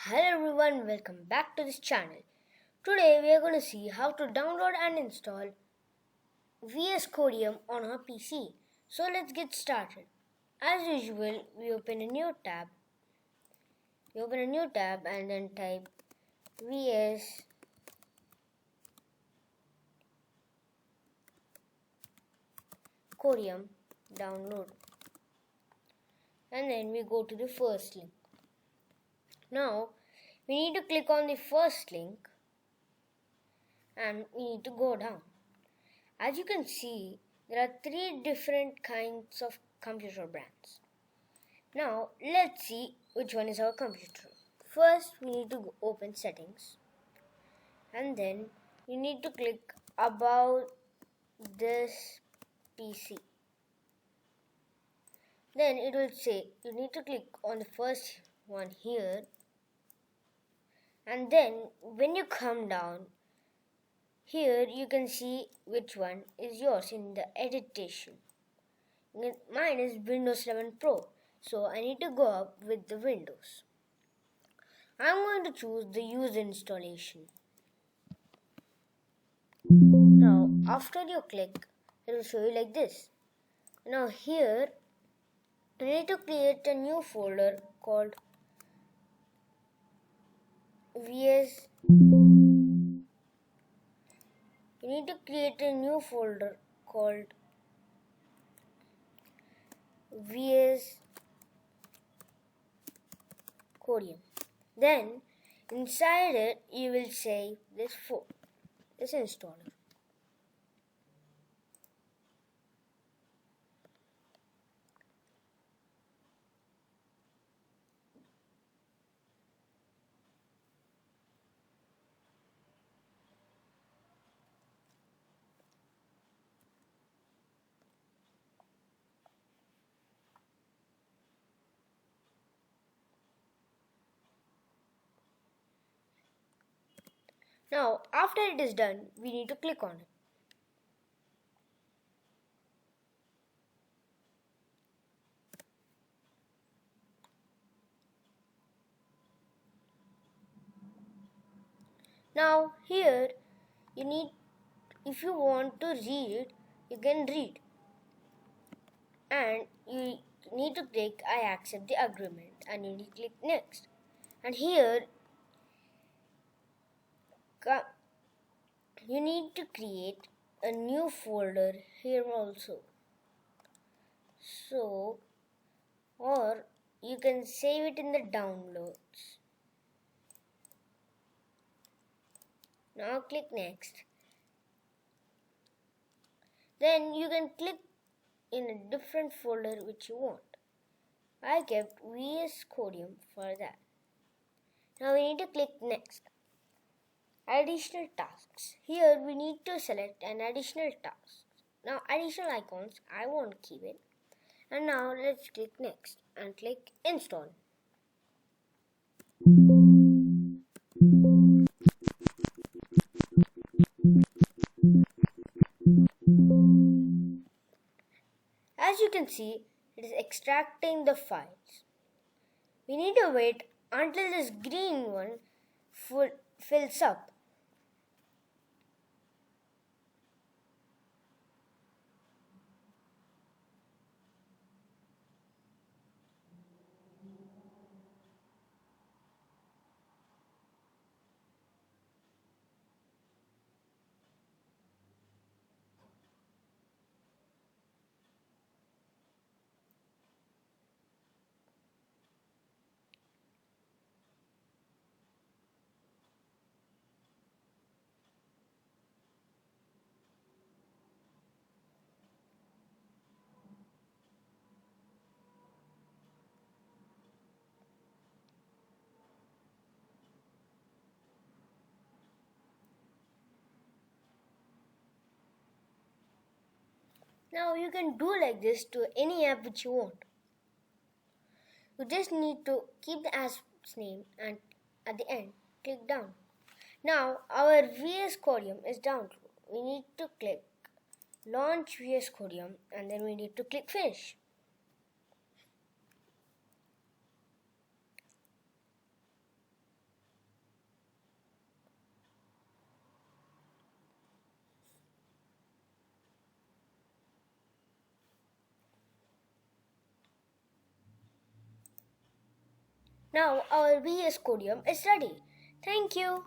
Hello everyone, welcome back to this channel. Today we are going to see how to download and install VSCodium on our PC. So let's get started. As usual, we open a new tab. And then type VSCodium download. And then we go to the first link. Now we need to click on the first link and we need to go down. As you can see, there are three different kinds of computer brands. Now let's see which one is our computer. First we need to open settings and then you need to click about this PC. Then it will say you need to click on the first one here, and then when you come down here you can see which one is yours in the editation. Mine is Windows 11 Pro, so I need to go up with the Windows. I'm going to choose the user installation. Now after you click, it will show you like this. Now here you need to create a new folder called VS. You need to create a new folder called VSCodium. Then inside it you will save this installer. Now, after it is done, we need to click on it. Now, here you need, if you want to read, you can read. And you need to click I accept the agreement and you need to click next. And here you need to create a new folder here also. So, or you can save it in the downloads. Now click next. Then you can click in a different folder which you want. I kept VSCodium for that. Now we need to click next. Additional tasks. Here we need to select an additional task. Now additional icons, I won't keep it. And now let's click next and click install. As you can see, it is extracting the files. We need to wait until this green one fills up. Now you can do like this to any app which you want. You just need to keep the app's name and at the end click down. Now our VSCodium is downloaded. We need to click launch VSCodium and then we need to click finish. Now our VSCodium is ready. Thank you.